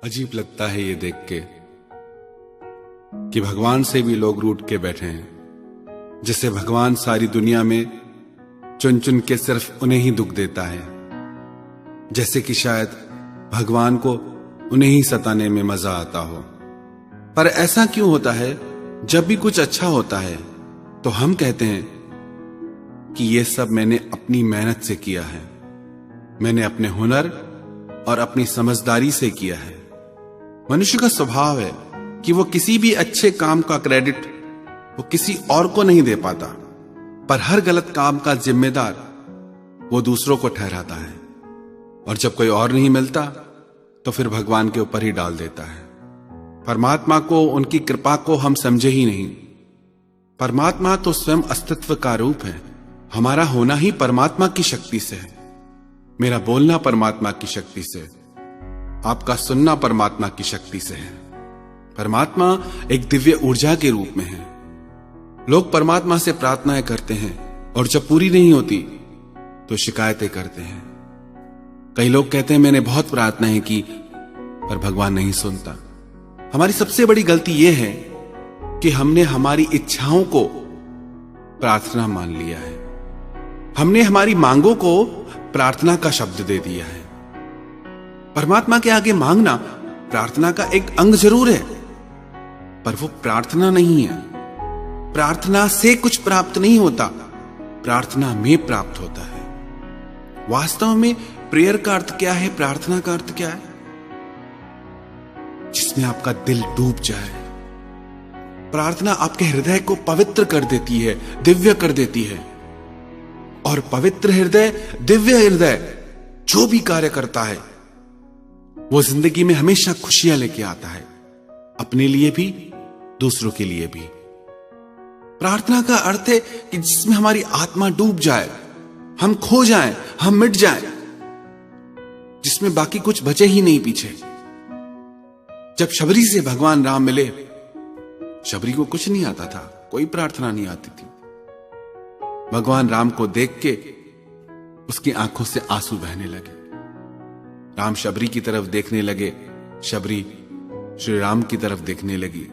अजीब लगता है ये देख के कि भगवान से भी लोग रूठ के बैठे हैं। जिसे भगवान सारी दुनिया में चुन चुन के सिर्फ उन्हें ही दुख देता है, जैसे कि शायद भगवान को उन्हें ही सताने में मजा आता हो। पर ऐसा क्यों होता है? जब भी कुछ अच्छा होता है तो हम कहते हैं कि ये सब मैंने अपनी मेहनत से किया है, मैंने अपने हुनर और अपनी समझदारी से किया है। मनुष्य का स्वभाव है कि वो किसी भी अच्छे काम का क्रेडिट वो किसी और को नहीं दे पाता, पर हर गलत काम का जिम्मेदार वो दूसरों को ठहराता है, और जब कोई और नहीं मिलता तो फिर भगवान के ऊपर ही डाल देता है। परमात्मा को, उनकी कृपा को हम समझे ही नहीं। परमात्मा तो स्वयं अस्तित्व का रूप है। हमारा होना ही परमात्मा की शक्ति से है। मेरा बोलना परमात्मा की शक्ति से, आपका सुनना परमात्मा की शक्ति से है। परमात्मा एक दिव्य ऊर्जा के रूप में है। लोग परमात्मा से प्रार्थनाएं करते हैं और जब पूरी नहीं होती तो शिकायतें करते हैं। कई लोग कहते हैं मैंने बहुत प्रार्थनाएं की पर भगवान नहीं सुनता। हमारी सबसे बड़ी गलती यह है कि हमने हमारी इच्छाओं को प्रार्थना मान लिया है। हमने हमारी मांगों को प्रार्थना का शब्द दे दिया है। परमात्मा के आगे मांगना प्रार्थना का एक अंग जरूर है, पर वो प्रार्थना नहीं है। प्रार्थना से कुछ प्राप्त नहीं होता, प्रार्थना में प्राप्त होता है। वास्तव में प्रेयर का अर्थ क्या है? प्रार्थना का अर्थ क्या है? जिसमें आपका दिल डूब जाए। प्रार्थना आपके हृदय को पवित्र कर देती है, दिव्य कर देती है। और पवित्र हृदय, दिव्य हृदय जो भी कार्य करता है वो जिंदगी में हमेशा खुशियां लेके आता है, अपने लिए भी दूसरों के लिए भी। प्रार्थना का अर्थ है कि जिसमें हमारी आत्मा डूब जाए, हम खो जाएं, हम मिट जाएं, जिसमें बाकी कुछ बचे ही नहीं पीछे। जब शबरी से भगवान राम मिले, शबरी को कुछ नहीं आता था, कोई प्रार्थना नहीं आती थी। भगवान राम को देख के उसकी आंखों से आंसू बहने लगे। राम शबरी की तरफ देखने लगे, शबरी श्री राम की तरफ देखने लगी।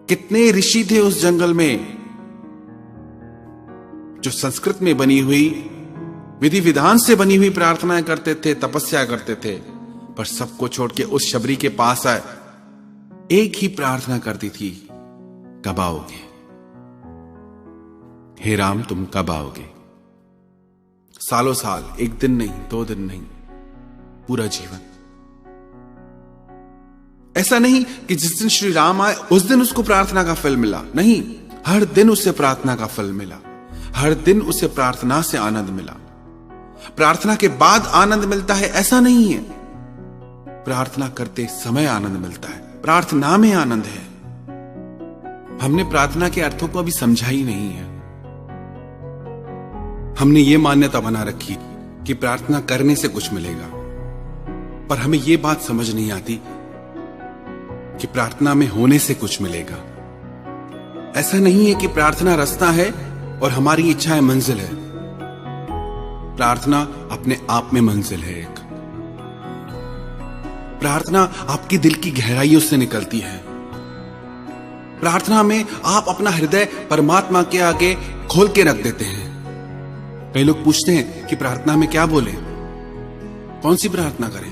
कितने ऋषि थे उस जंगल में जो संस्कृत में बनी हुई, विधि विधान से बनी हुई प्रार्थनाएं करते थे, तपस्या करते थे, पर सबको छोड़ के उस शबरी के पास आए। एक ही प्रार्थना करती थी, कब आओगे हे राम, तुम कब आओगे? सालों साल, एक दिन नहीं, 2 दिन नहीं, पूरा जीवन। ऐसा नहीं कि जिस दिन श्री राम आए उस दिन उसको प्रार्थना का फल मिला, नहीं, हर दिन उसे प्रार्थना का फल मिला। हर दिन उसे प्रार्थना से आनंद मिला। प्रार्थना के बाद आनंद मिलता है ऐसा नहीं है, प्रार्थना करते समय आनंद मिलता है। प्रार्थना में आनंद है। हमने प्रार्थना के अर्थों को अभी समझा ही नहीं है। हमने ये मान्यता बना रखी कि प्रार्थना करने से कुछ मिलेगा, पर हमें ये बात समझ नहीं आती कि प्रार्थना में होने से कुछ मिलेगा। ऐसा नहीं है कि प्रार्थना रास्ता है और हमारी इच्छाएं मंजिल है। प्रार्थना अपने आप में मंजिल है। एक प्रार्थना आपकी दिल की गहराइयों से निकलती है। प्रार्थना में आप अपना हृदय परमात्मा के आगे खोल के रख देते हैं। कई लोग पूछते हैं कि प्रार्थना में क्या बोले, कौन सी प्रार्थना करें?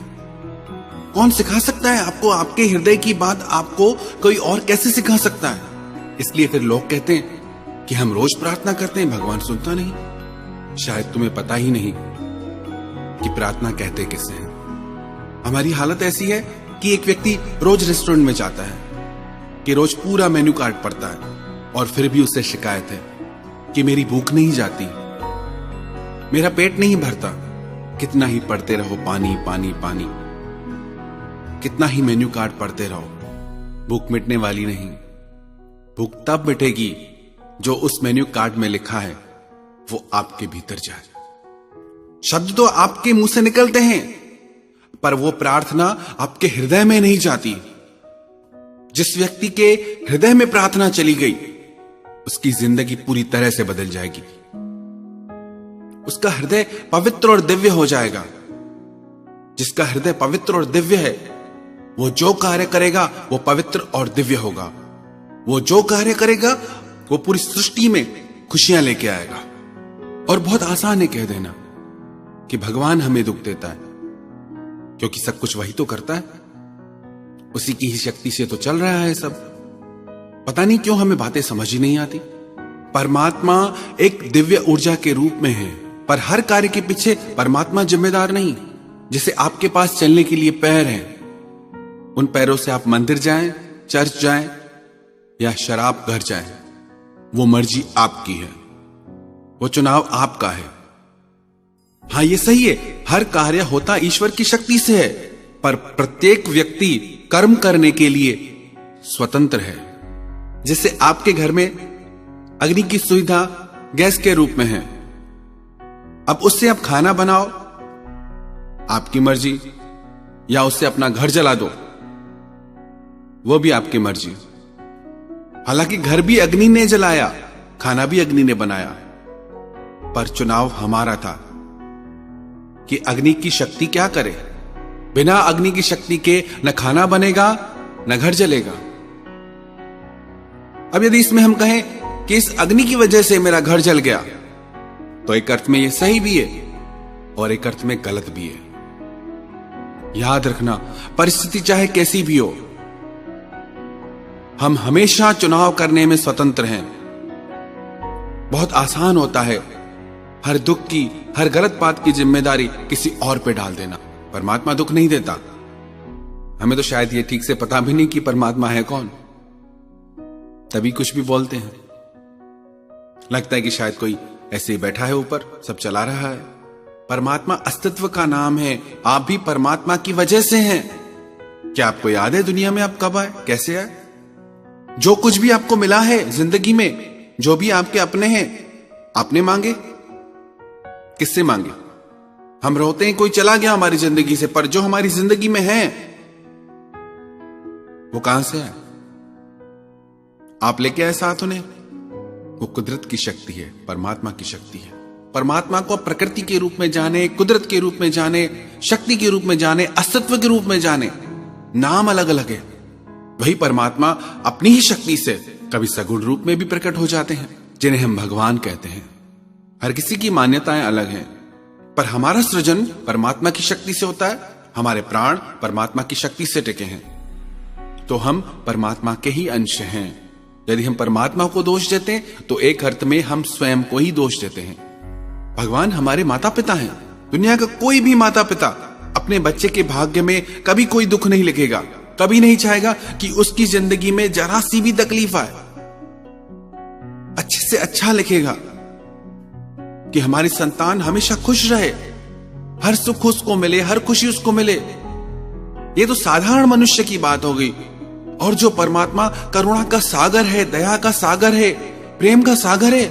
कौन सिखा सकता है आपको? आपके हृदय की बात आपको कोई और कैसे सिखा सकता है? इसलिए फिर लोग कहते हैं कि हम रोज प्रार्थना करते हैं, भगवान सुनता नहीं। शायद तुम्हें पता ही नहीं कि प्रार्थना कहते किसे हैं। हमारी हालत ऐसी है कि एक व्यक्ति रोज रेस्टोरेंट में जाता है, कि रोज पूरा मेन्यू कार्ड पढ़ता है, और फिर भी उसे शिकायत है कि मेरी भूख नहीं जाती, मेरा पेट नहीं भरता। कितना ही पढ़ते रहो, पानी पानी पानी, कितना ही मेन्यू कार्ड पढ़ते रहो, भूख मिटने वाली नहीं। भूख तब मिटेगी जो उस मेन्यू कार्ड में लिखा है वो आपके भीतर जाए। शब्द तो आपके मुंह से निकलते हैं, पर वो प्रार्थना आपके हृदय में नहीं जाती। जिस व्यक्ति के हृदय में प्रार्थना चली गई, उसकी जिंदगी पूरी तरह से बदल जाएगी। उसका हृदय पवित्र और दिव्य हो जाएगा। जिसका हृदय पवित्र और दिव्य है वो जो कार्य करेगा वो पवित्र और दिव्य होगा। वो जो कार्य करेगा वो पूरी सृष्टि में खुशियां लेके आएगा। और बहुत आसान है कह देना कि भगवान हमें दुख देता है, क्योंकि सब कुछ वही तो करता है, उसी की ही शक्ति से तो चल रहा है सब। पता नहीं क्यों हमें बातें समझ ही नहीं आती। परमात्मा एक दिव्य ऊर्जा के रूप में है, पर हर कार्य के पीछे परमात्मा जिम्मेदार नहीं। जैसे आपके पास चलने के लिए पैर हैं, उन पैरों से आप मंदिर जाएं, चर्च जाएं या शराब घर जाएं, वो मर्जी आपकी है, वो चुनाव आपका है। हां, ये सही है, हर कार्य होता ईश्वर की शक्ति से है, पर प्रत्येक व्यक्ति कर्म करने के लिए स्वतंत्र है। जैसे आपके घर में अग्नि की सुविधा गैस के रूप में है, अब उससे आप खाना बनाओ, आपकी मर्जी, या उससे अपना घर जला दो, वो भी आपकी मर्जी। हालांकि घर भी अग्नि ने जलाया, खाना भी अग्नि ने बनाया, पर चुनाव हमारा था कि अग्नि की शक्ति क्या करे। बिना अग्नि की शक्ति के न खाना बनेगा न घर जलेगा। अब यदि इसमें हम कहें कि इस अग्नि की वजह से मेरा घर जल गया, तो एक अर्थ में यह सही भी है और एक अर्थ में गलत भी है। याद रखना, परिस्थिति चाहे कैसी भी हो, हम हमेशा चुनाव करने में स्वतंत्र हैं। बहुत आसान होता है हर दुख की, हर गलत बात की जिम्मेदारी किसी और पे डाल देना। परमात्मा दुख नहीं देता। हमें तो शायद ये ठीक से पता भी नहीं कि परमात्मा है कौन, तभी कुछ भी बोलते हैं। लगता है कि शायद कोई ऐसे ही बैठा है ऊपर, सब चला रहा है। परमात्मा अस्तित्व का नाम है। आप भी परमात्मा की वजह से हैं। क्या आपको याद है दुनिया में आप कब आए, कैसे आए? जो कुछ भी आपको मिला है जिंदगी में, जो भी आपके अपने हैं, आपने मांगे? किससे मांगे? हम रोते हैं कोई चला गया हमारी जिंदगी से, पर जो हमारी जिंदगी में है वो कहां से है? आप लेके आए साथ उन्हें? वो कुदरत की शक्ति है, परमात्मा की शक्ति है। परमात्मा को प्रकृति के रूप में जाने, कुदरत के रूप में जाने, शक्ति के रूप में जाने, अस्तित्व के रूप में जाने। नाम अलग अलग है, वही परमात्मा अपनी ही शक्ति से कभी सगुण रूप में भी प्रकट हो जाते हैं, जिन्हें हम भगवान कहते हैं। हर किसी की मान्यताएं अलग हैं, पर हमारा सृजन परमात्मा की शक्ति से होता है। हमारे प्राण परमात्मा की शक्ति से टिके हैं, तो हम परमात्मा के ही अंश हैं। यदि हम परमात्मा को दोष देते हैं तो एक अर्थ में हम स्वयं को ही दोष देते हैं। भगवान हमारे माता पिता हैं। दुनिया का कोई भी माता पिता अपने बच्चे के भाग्य में कभी कोई दुख नहीं लिखेगा, कभी नहीं चाहेगा कि उसकी जिंदगी में जरा सी भी तकलीफ आए। अच्छे से अच्छा लिखेगा कि हमारी संतान हमेशा खुश रहे, हर सुख उसको मिले, हर खुशी उसको मिले। ये तो साधारण मनुष्य की बात हो गई। और जो परमात्मा करुणा का सागर है, दया का सागर है, प्रेम का सागर है,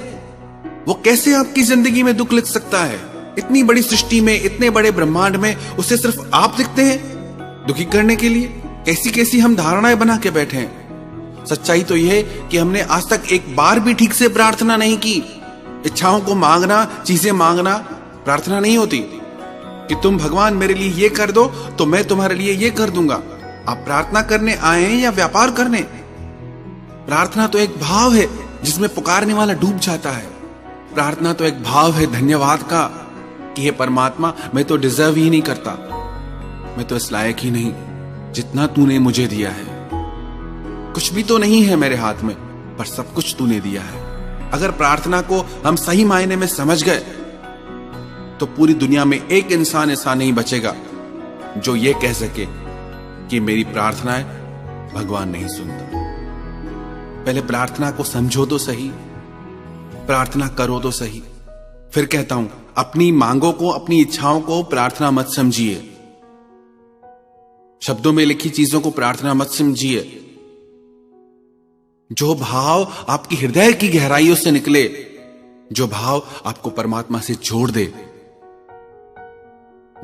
वो कैसे आपकी जिंदगी में दुख लिख सकता है? इतनी बड़ी सृष्टि में, इतने बड़े ब्रह्मांड में उसे सिर्फ आप दिखते हैं दुखी करने के लिए। कैसी कैसी हम धारणाएं बना के बैठे हैं। सच्चाई तो यह है कि हमने आज तक एक बार भी ठीक से प्रार्थना नहीं की। इच्छाओं को मांगना, चीजें मांगना प्रार्थना नहीं होती कि तुम भगवान मेरे लिए ये कर दो तो मैं तुम्हारे लिए ये कर दूंगा। आप प्रार्थना करने आए हैं या व्यापार करने? प्रार्थना तो एक भाव है जिसमें पुकारने वाला डूब जाता है। प्रार्थना तो एक भाव है धन्यवाद का कि हे परमात्मा, मैं तो डिजर्व ही नहीं करता, मैं तो इस लायक ही नहीं जितना तूने मुझे दिया है। कुछ भी तो नहीं है मेरे हाथ में, पर सब कुछ तूने दिया है। अगर प्रार्थना को हम सही मायने में समझ गए तो पूरी दुनिया में एक इंसान ऐसा नहीं बचेगा जो ये कह सके कि मेरी प्रार्थनाएं भगवान नहीं सुनता। पहले प्रार्थना को समझो तो सही, प्रार्थना करो तो सही। फिर कहता हूं, अपनी मांगों को, अपनी इच्छाओं को प्रार्थना मत समझिए। शब्दों में लिखी चीजों को प्रार्थना मत समझिए। जो भाव आपकी हृदय की गहराइयों से निकले, जो भाव आपको परमात्मा से जोड़ दे,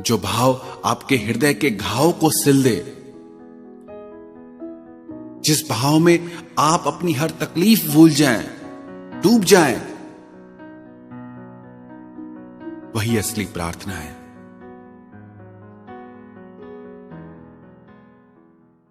जो भाव आपके हृदय के घाव को सिल दे, जिस भाव में आप अपनी हर तकलीफ भूल जाएं, डूब जाएं, वही असली प्रार्थना है।